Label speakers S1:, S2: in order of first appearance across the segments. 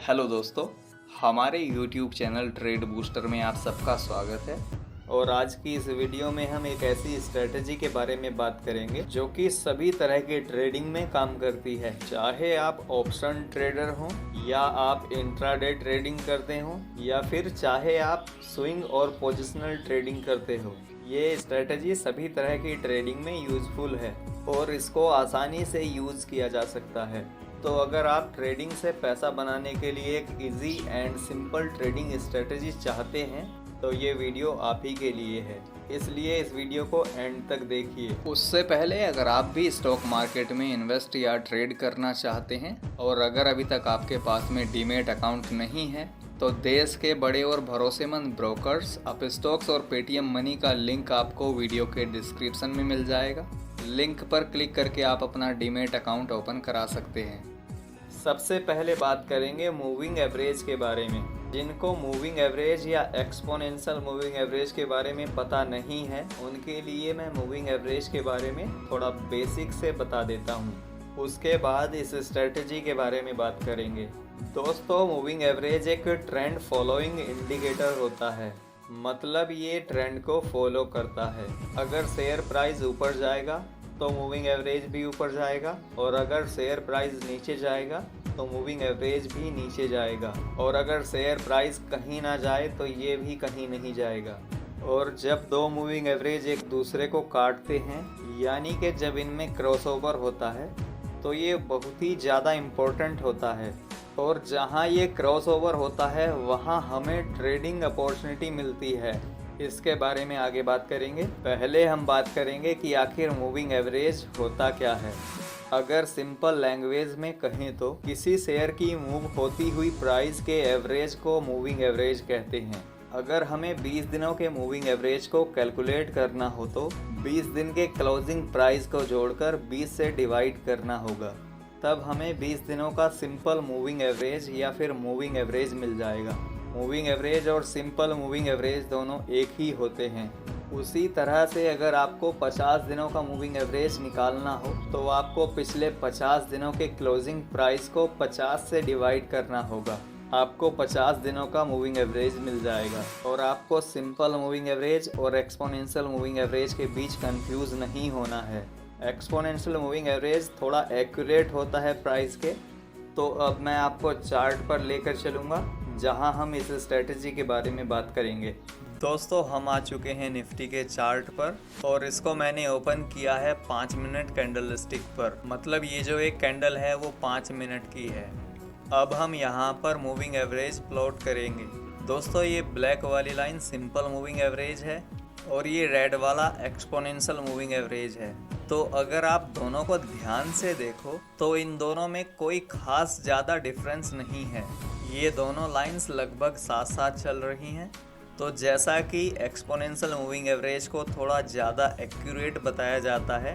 S1: Hello दोस्तों, हमारे YouTube channel trade booster में आप सबका स्वागत है। और आज की इस वीडियो में हम एक ऐसी स्ट्रेटजी के बारे में बात करेंगे जो कि सभी तरह के ट्रेडिंग में काम करती है। चाहे आप ऑप्शन ट्रेडर हो या आप इंट्राडे ट्रेडिंग करते हो या फिर चाहे आप स्विंग और पोजिशनल ट्रेडिंग करते हो, ये स्ट्रेटजी सभी तरह की ट्रेडिंग में यूजफुल है और इसको आसानी से यूज़ किया जा सकता है। तो अगर आप ट्रेडिंग से पैसा बनाने के लिए एक easy and simple trading strategy चाहते हैं तो ये वीडियो आप ही के लिए है, इसलिए इस वीडियो को एंड तक देखिए। उससे पहले अगर आप भी स्टॉक मार्केट में इन्वेस्ट या ट्रेड करना चाहते हैं और अगर अभी तक आपके पास में डीमैट अकाउंट नहीं है तो देश के बड़े और भरोसेमंद ब्रोकर्स अपस्टॉक्स और पेटीएम मनी का लिंक आपको वीडियो के डिस्क्रिप्शन में मिल जाएगा। लिंक पर क्लिक करके आप अपना डीमैट अकाउंट ओपन करा सकते हैं। सबसे पहले बात करेंगे मूविंग एवरेज के बारे में। जिनको मूविंग एवरेज या एक्सपोनेंशियल मूविंग एवरेज के बारे में पता नहीं है उनके लिए मैं मूविंग एवरेज के बारे में थोड़ा बेसिक से बता देता हूँ। उसके बाद इस स्ट्रेटजी के बारे में बात करेंगे। दोस्तों, मूविंग एवरेज एक ट्रेंड फॉलोइंग इंडिकेटर होता है, मतलब ये ट्रेंड को फॉलो करता है। अगर शेयर प्राइस ऊपर जाएगा तो मूविंग एवरेज भी ऊपर जाएगा और अगर शेयर प्राइस नीचे जाएगा तो मूविंग एवरेज भी नीचे जाएगा और अगर शेयर प्राइस कहीं ना जाए तो ये भी कहीं नहीं जाएगा। और जब दो मूविंग एवरेज एक दूसरे को काटते हैं, यानी कि जब इनमें क्रॉसओवर होता है, तो ये बहुत ही ज़्यादा इम्पोर्टेंट होता है। और जहाँ ये क्रॉसओवर होता है वहाँ हमें ट्रेडिंग अपॉर्चुनिटी मिलती है। इसके बारे में आगे बात करेंगे। पहले हम बात करेंगे कि आखिर मूविंग एवरेज होता क्या है। अगर सिंपल लैंग्वेज में कहें तो किसी शेयर की मूव होती हुई प्राइस के एवरेज को मूविंग एवरेज कहते हैं। अगर हमें 20 दिनों के मूविंग एवरेज को कैलकुलेट करना हो तो 20 दिन के क्लोजिंग प्राइस को जोड़कर 20 से डिवाइड करना होगा, तब हमें 20 दिनों का सिंपल मूविंग एवरेज या फिर मूविंग एवरेज मिल जाएगा। मूविंग एवरेज और सिंपल मूविंग एवरेज दोनों एक ही होते हैं। उसी तरह से अगर आपको 50 दिनों का मूविंग एवरेज निकालना हो तो आपको पिछले 50 दिनों के क्लोजिंग प्राइस को 50 से डिवाइड करना होगा। आपको 50 दिनों का मूविंग एवरेज मिल जाएगा। और आपको सिंपल मूविंग एवरेज और एक्सपोनेंशियल मूविंग एवरेज के बीच कंफ्यूज नहीं होना है। एक्सपोनेंशियल मूविंग एवरेज थोड़ा एक्यूरेट होता है प्राइस के। तो अब मैं आपको चार्ट पर लेकर चलूँगा जहां हम इस स्ट्रेटजी के बारे में बात करेंगे। दोस्तों, हम आ चुके हैं निफ्टी के चार्ट पर और इसको मैंने ओपन किया है 5 मिनट कैंडल स्टिक पर, मतलब ये जो एक कैंडल है वो 5 मिनट की है। अब हम यहाँ पर मूविंग एवरेज प्लॉट करेंगे। दोस्तों, ये ब्लैक वाली लाइन सिंपल मूविंग एवरेज है और ये रेड वाला एक्सपोनेंशियल मूविंग एवरेज है। तो अगर आप दोनों को ध्यान से देखो तो इन दोनों में कोई खास ज़्यादा डिफरेंस नहीं है। ये दोनों लाइंस लगभग साथ साथ चल रही हैं। तो जैसा कि एक्सपोनेंशियल मूविंग एवरेज को थोड़ा ज़्यादा एक्यूरेट बताया जाता है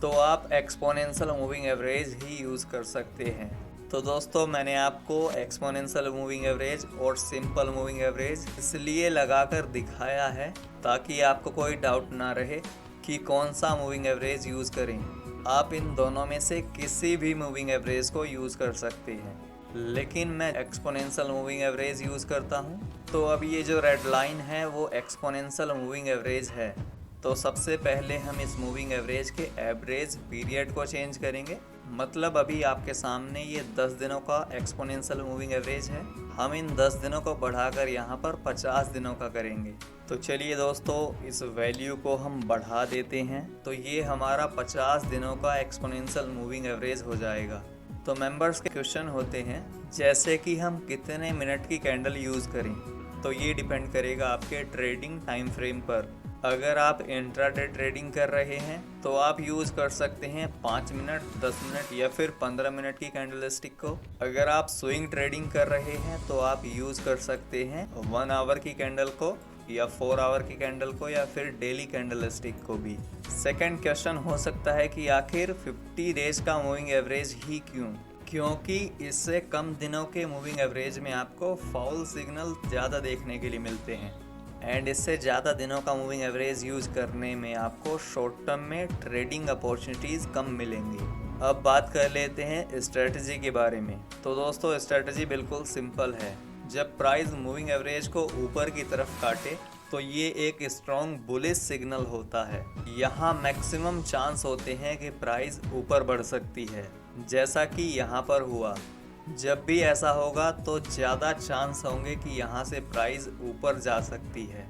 S1: तो आप एक्सपोनेंशियल मूविंग एवरेज ही यूज़ कर सकते हैं। तो दोस्तों, मैंने आपको एक्सपोनेंशियल मूविंग एवरेज और सिंपल मूविंग एवरेज इसलिए लगाकर दिखाया है ताकि आपको कोई डाउट ना रहे कि कौन सा मूविंग एवरेज यूज़ करें। आप इन दोनों में से किसी भी मूविंग एवरेज को यूज़ कर सकते हैं, लेकिन मैं एक्सपोनेंशियल मूविंग एवरेज यूज़ करता हूँ। तो अब ये जो रेड लाइन है वो एक्सपोनेंशियल मूविंग एवरेज है। तो सबसे पहले हम इस मूविंग एवरेज के एवरेज पीरियड को चेंज करेंगे, मतलब अभी आपके सामने ये 10 दिनों का एक्सपोनेंशियल मूविंग एवरेज है। हम इन 10 दिनों को बढ़ाकर यहाँ पर 50 दिनों का करेंगे। तो चलिए दोस्तों, इस वैल्यू को हम बढ़ा देते हैं तो ये हमारा 50 दिनों का एक्सपोनेंशियल मूविंग एवरेज हो जाएगा। तो मेंबर्स के क्वेश्चन होते हैं जैसे कि हम कितने मिनट की कैंडल यूज़ करें, तो ये डिपेंड करेगा आपके ट्रेडिंग टाइम फ्रेम पर। अगर आप इंट्राडे ट्रेडिंग कर रहे हैं तो आप यूज़ कर सकते हैं 5 मिनट, 10 मिनट या फिर 15 मिनट की कैंडल स्टिक को। अगर आप स्विंग ट्रेडिंग कर रहे हैं तो आप यूज़ कर सकते हैं 1 आवर की कैंडल को या 4 आवर की कैंडल को या फिर डेली कैंडल स्टिक को भी। सेकंड क्वेश्चन हो सकता है कि आखिर 50 डेज का मूविंग एवरेज ही क्यों? क्योंकि इससे कम दिनों के मूविंग एवरेज में आपको फाउल सिग्नल ज़्यादा देखने के लिए मिलते हैं एंड इससे ज़्यादा दिनों का मूविंग एवरेज यूज़ करने में आपको शॉर्ट टर्म में ट्रेडिंग अपॉर्चुनिटीज़ कम मिलेंगी। अब बात कर लेते हैं स्ट्रेटजी के बारे में। तो दोस्तों स्ट्रेटजी बिल्कुल सिंपल है। जब प्राइस मूविंग एवरेज को ऊपर की तरफ काटे तो ये एक स्ट्रॉन्ग बुलिश सिग्नल होता है। यहाँ मैक्सिमम चांस होते हैं कि प्राइस ऊपर बढ़ सकती है, जैसा कि यहाँ पर हुआ। जब भी ऐसा होगा तो ज़्यादा चांस होंगे कि यहाँ से प्राइस ऊपर जा सकती है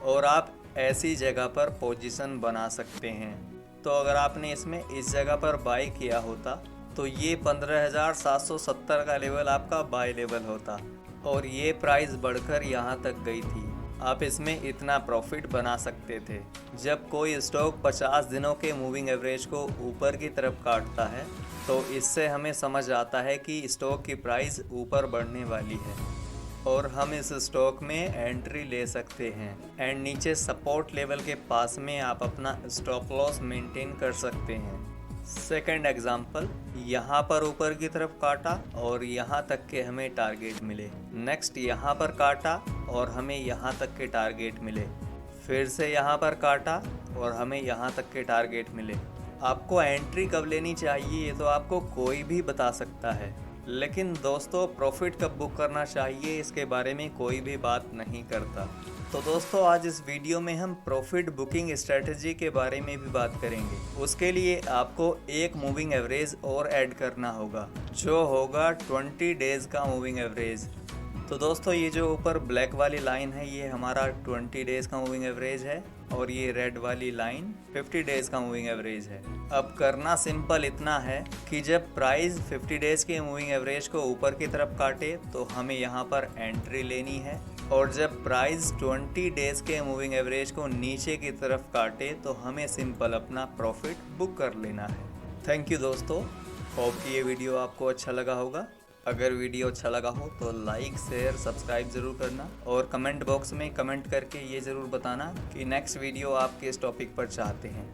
S1: और आप ऐसी जगह पर पोजीशन बना सकते हैं। तो अगर आपने इसमें इस जगह पर बाय किया होता तो ये 15,770 का लेवल आपका बाय लेवल होता और ये प्राइस बढ़कर यहाँ तक गई थी। आप इसमें इतना प्रॉफिट बना सकते थे। जब कोई स्टॉक 50 दिनों के मूविंग एवरेज को ऊपर की तरफ काटता है तो इससे हमें समझ आता है कि स्टॉक की प्राइस ऊपर बढ़ने वाली है और हम इस स्टॉक में एंट्री ले सकते हैं। एंड नीचे सपोर्ट लेवल के पास में आप अपना स्टॉप लॉस मेंटेन कर सकते हैं। सेकंड एग्जांपल, यहाँ पर ऊपर की तरफ काटा और यहाँ तक के हमें टारगेट मिले। नेक्स्ट यहाँ पर काटा और हमें यहाँ तक के टारगेट मिले। फिर से यहाँ पर काटा और हमें यहाँ तक के टारगेट मिले। आपको एंट्री कब लेनी चाहिए ये तो आपको कोई भी बता सकता है, लेकिन दोस्तों प्रॉफिट कब बुक करना चाहिए इसके बारे में कोई भी बात नहीं करता। तो दोस्तों आज इस वीडियो में हम प्रॉफिट बुकिंग स्ट्रेटजी के बारे में भी बात करेंगे। उसके लिए आपको एक मूविंग एवरेज और ऐड करना होगा जो होगा 20 डेज़ का मूविंग एवरेज। तो दोस्तों ये जो ऊपर ब्लैक वाली लाइन है ये हमारा 20 डेज़ का मूविंग एवरेज है और ये रेड वाली लाइन 50 डेज़ का मूविंग एवरेज है। अब करना सिंपल इतना है कि जब प्राइस 50 डेज़ के मूविंग एवरेज को ऊपर की तरफ काटे तो हमें यहाँ पर एंट्री लेनी है और जब प्राइस 20 डेज़ के मूविंग एवरेज को नीचे की तरफ काटे तो हमें सिंपल अपना प्रॉफिट बुक कर लेना है। थैंक यू दोस्तों, होप कि ये वीडियो आपको अच्छा लगा होगा। अगर वीडियो अच्छा लगा हो तो लाइक शेयर सब्सक्राइब ज़रूर करना और कमेंट बॉक्स में कमेंट करके ये ज़रूर बताना कि नेक्स्ट वीडियो आप किस टॉपिक पर चाहते हैं।